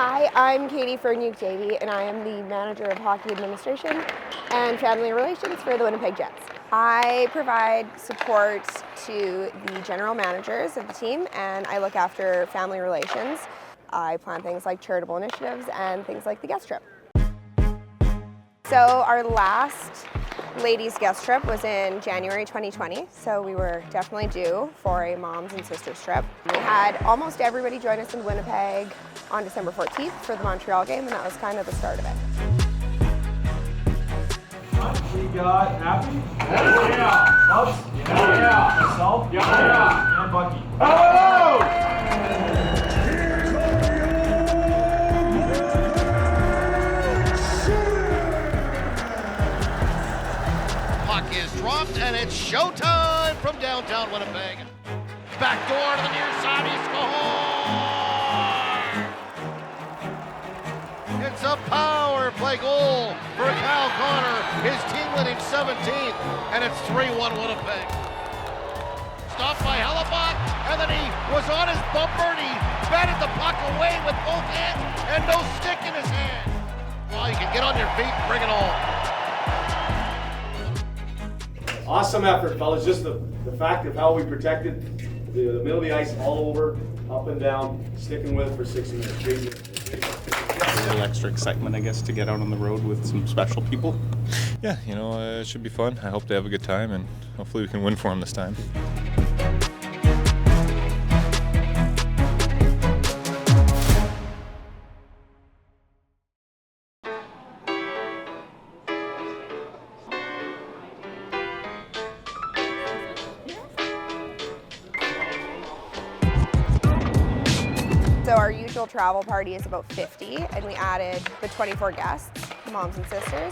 Hi, I'm Katie for Nuke Davey, and I am the Manager of Hockey Administration and Family Relations for the Winnipeg Jets. I provide support to the general managers of the team, and I look after family relations. I plan things like charitable initiatives and things like the guest trip. So our last ladies guest trip was in January 2020, so we were definitely due for a moms and sisters trip. We had almost everybody join us in Winnipeg on December 14th for the Montreal game, and that was kind of the start of it. We got Happy? Yeah. Bubs? Yeah. Myself? Yeah. And Bucky. Oh! Puck is dropped, and it's showtime from downtown Winnipeg. Back door to the near side, he scores! It's a power play goal for Cal Connor, his team-winning 17th, and it's 3-1 Winnipeg. Stopped by Hellebuck, and then he was on his bumper, and he batted the puck away with both hands and no stick in his hand. Well, you can get on your feet and bring it on. Awesome effort, fellas. Just the fact of how we protected the middle of the ice all over, up and down, sticking with it for 60 minutes. Crazy. A little extra excitement, I guess, to get out on the road with some special people. Yeah, it should be fun. I hope they have a good time, and hopefully we can win for them this time. So our usual travel party is about 50, and we added the 24 guests, moms and sisters.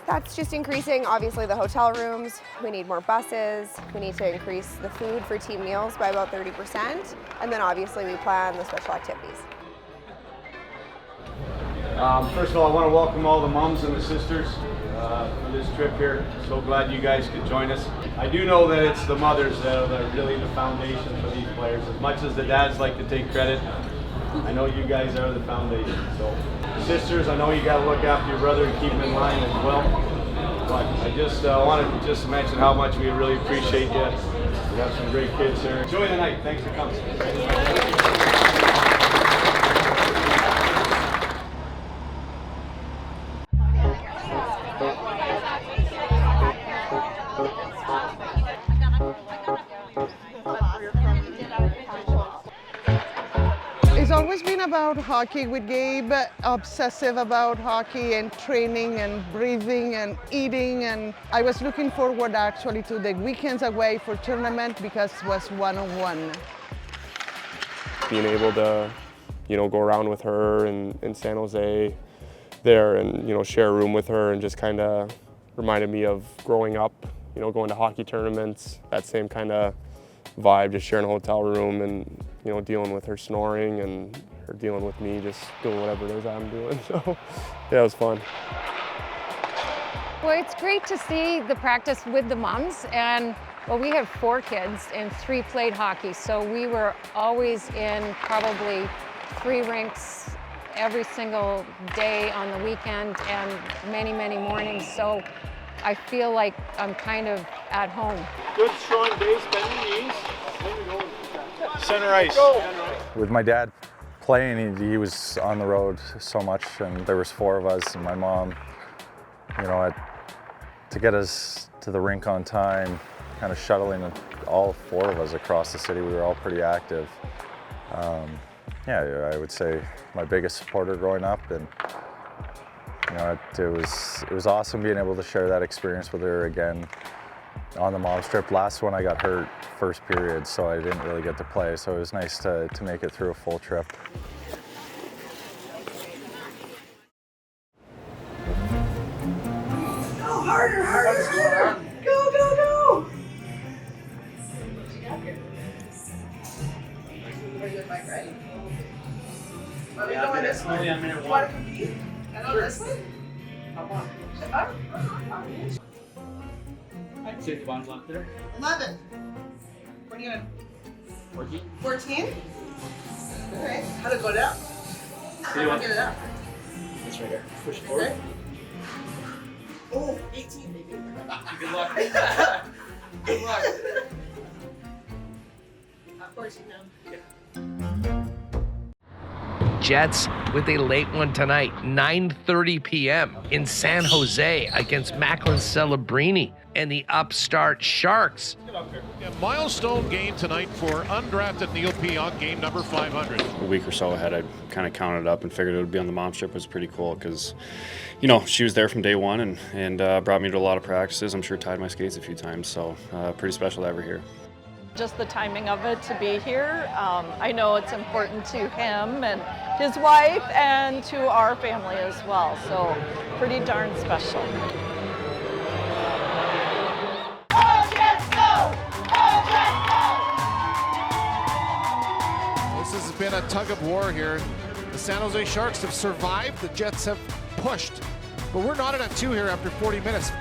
That's just increasing, obviously, the hotel rooms. We need more buses. We need to increase the food for team meals by about 30%. And then obviously we plan the special activities. First of all, I want to welcome all the moms and the sisters for this trip here. So glad you guys could join us. I do know that it's the mothers that are really the foundation for these players. As much as the dads like to take credit, I know you guys are the foundation. So, sisters, I know you got to look after your brother and keep him in line as well. But I just wanted to just mention how much we really appreciate you. We have some great kids here. Enjoy the night. Thanks for coming. It's always been about hockey with Gabe, obsessive about hockey and training and breathing and eating, and I was looking forward actually to the weekends away for tournament because it was one-on-one. Being able to, go around with her in San Jose there and, share a room with her and just kind of reminded me of growing up, going to hockey tournaments, that same kind of vibe, just sharing a hotel room and, dealing with her snoring and her dealing with me, just doing whatever it is I'm doing. So, yeah, it was fun. Well, it's great to see the practice with the moms, and we have 4 kids and 3 played hockey, so we were always in probably 3 rinks every single day on the weekend and many, many mornings, so I feel like I'm kind of at home. Good strong base, bending knees. Center ice. With my dad playing, he was on the road so much, and there was 4 of us and my mom, to get us to the rink on time, kind of shuttling all 4 of us across the city. We were all pretty active. Yeah, I would say my biggest supporter growing up, and it was awesome being able to share that experience with her again on the mom's trip. Last one I got hurt first period, so I didn't really get to play, so it was nice to make it through a full trip. Go harder, harder, harder! Go, go, go! Are you Mike, right? Are we going this way? You want to compete? I know this way? Come on. I'd say the bottom left there. 11. What are you gonna? 14. 14? Alright, how'd it go down? So you want to get it up? It's right here. Push forward. Oh, 18, baby. Good luck. Good luck. Of course you can. Jets with a late one tonight, 9:30 p.m. in San Jose against Macklin Celebrini and the upstart Sharks. A milestone game tonight for undrafted Neil Pionk, game number 500. A week or so ahead, I kind of counted up and figured it would be on the mom's trip. It was pretty cool because, you know, she was there from day one and brought me to a lot of practices. I'm sure tied my skates a few times, so pretty special to have her here. Just the timing of it to be here. I know it's important to him and his wife and to our family as well, so pretty darn special. This has been a tug of war here. The San Jose Sharks have survived, the Jets have pushed, but we're not at 2 here after 40 minutes.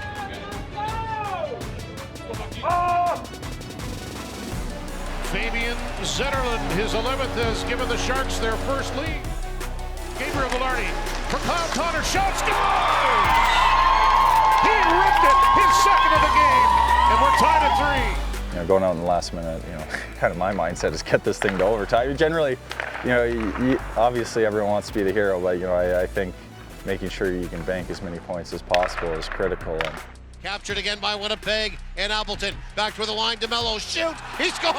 Fabian Zetterlund, his 11th, has given the Sharks their first lead. Gabriel Velarde for Kyle Connor, shot, scores! He ripped it, his second of the game, and we're tied at 3. You know, going out in the last minute, you know, kind of my mindset is get this thing to overtime. Generally, you know, obviously everyone wants to be the hero, but you know, I think making sure you can bank as many points as possible is critical. And Captured again by Winnipeg and Appleton. Back to the line, DeMello shoots, he scores!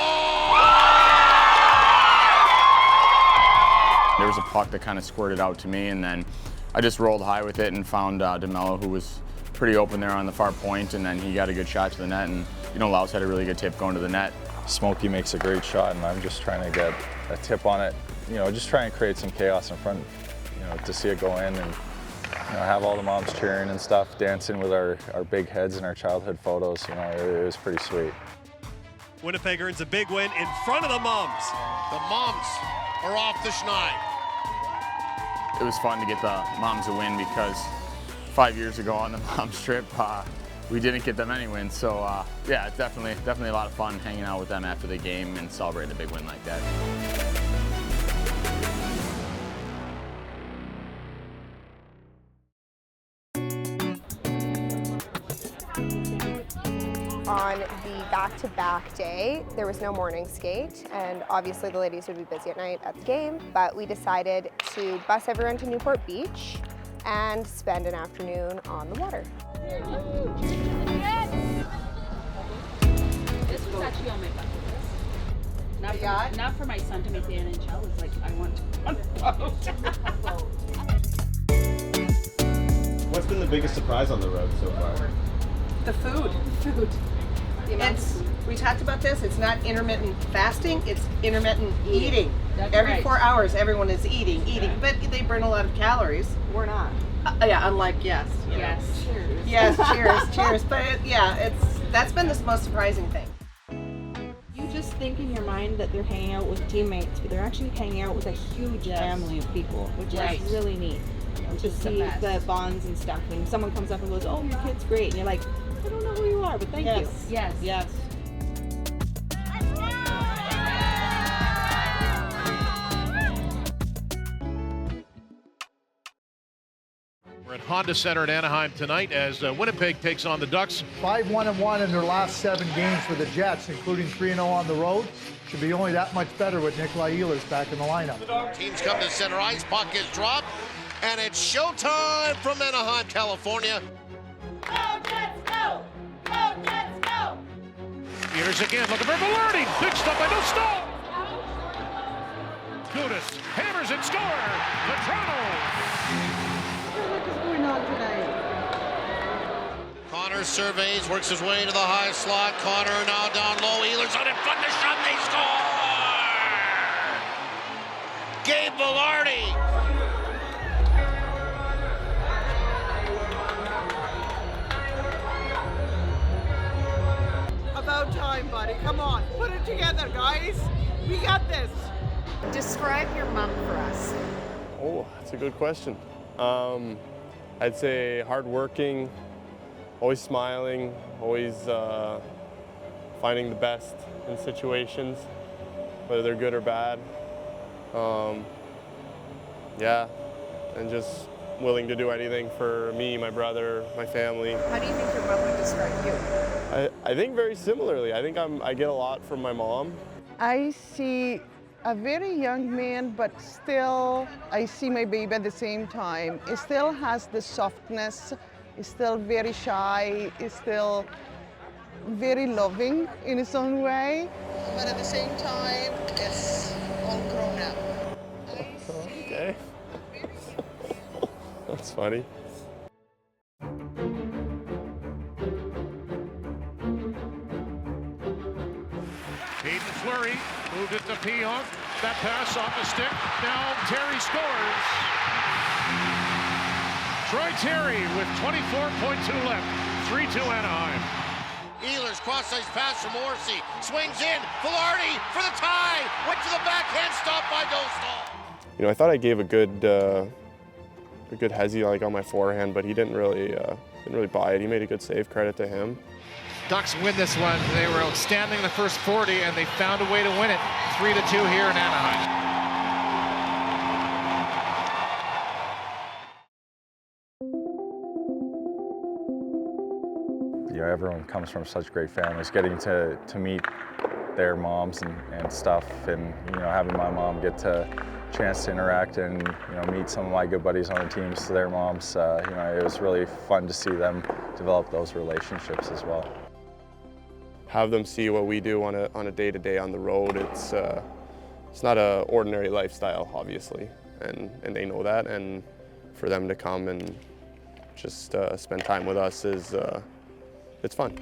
There was a puck that kind of squirted out to me, and then I just rolled high with it and found DeMello, who was pretty open there on the far point, and then he got a good shot to the net, and you know, Laus had a really good tip going to the net. Smokey makes a great shot, and I'm just trying to get a tip on it. You know, just trying to create some chaos in front, you know, to see it go in, and you know, have all the moms cheering and stuff, dancing with our big heads and our childhood photos. You know, it was pretty sweet. Winnipeg earns a big win in front of the moms. The moms are off the schneid. It was fun to get the moms a win because 5 years ago on the moms trip, we didn't get them any wins. So yeah, it's definitely a lot of fun hanging out with them after the game and celebrating a big win like that. On the back-to-back day, there was no morning skate, and obviously the ladies would be busy at night at the game, but we decided to bus everyone to Newport Beach and spend an afternoon on the water. This was actually on my bucket list. Not for my son to make the NHL, it's like I want to on a boat. What's been the biggest surprise on the road so far? The food. We talked about this, it's not intermittent fasting, it's intermittent eating. Every 4 hours everyone is eating, but they burn a lot of calories. We're not. Yeah, unlike Yes, cheers. Yes, cheers. But that's been the most surprising thing. You just think in your mind that they're hanging out with teammates, but they're actually hanging out with a huge family of people, which is really neat. To see the bonds and stuff. When someone comes up and goes, "Oh, your kid's great," and you're like, "I don't know who you are, but thank you." Yes. We're at Honda Center in Anaheim tonight as Winnipeg takes on the Ducks. 5-1-1 in their last 7 games for the Jets, including 3-0 on the road. Should be only that much better with Nikolai Ehlers back in the lineup. Teams come to center ice, puck is dropped, and it's showtime from Anaheim, California. Go Jets, go! Go Jets, go! Ehlers again, looking for Velarde. Big stop by no stop. Gudis hammers and score. Toronto. What is going on tonight? Connor surveys, works his way to the high slot. Connor now down low. Ehlers out in front. The shot, they score. Gabe Velarde. About time, buddy. Come on, put it together, guys. We got this. Describe your mom for us. Oh, that's a good question. I'd say hardworking, always smiling, always finding the best in situations, whether they're good or bad. yeah, and just willing to do anything for me, my brother, my family. How do you think your mom would describe you? I think very similarly. I think I get a lot from my mom. I see a very young man, but still I see my baby at the same time. He still has the softness, he's still very shy, he's still very loving in his own way, but at the same time, it's all grown up. Okay. That's funny. Hayden Fleury moved it to Pionk. That pass off the stick. Now Terry scores. Troy Terry with 24.2 left. 3-2 Anaheim. Ehlers cross-ice pass from Orsi. Swings in. Velarde for the tie. Went to the backhand. Stopped by Dostal. You know, I thought I gave a good hezzy like on my forehand, but he didn't really buy it. He made a good save. Credit to him. Ducks win this one. They were outstanding in the first 40, and they found a way to win it. 3-2 here in Anaheim. You know, everyone comes from such great families. Getting to meet their moms and stuff, and you know, having my mom get to chance to interact and meet some of my good buddies on the teams to their moms. You know, it was really fun to see them develop those relationships as well. Have them see what we do on a day-to-day on the road. It's not an ordinary lifestyle, obviously, and they know that. And for them to come and just spend time with us is it's fun.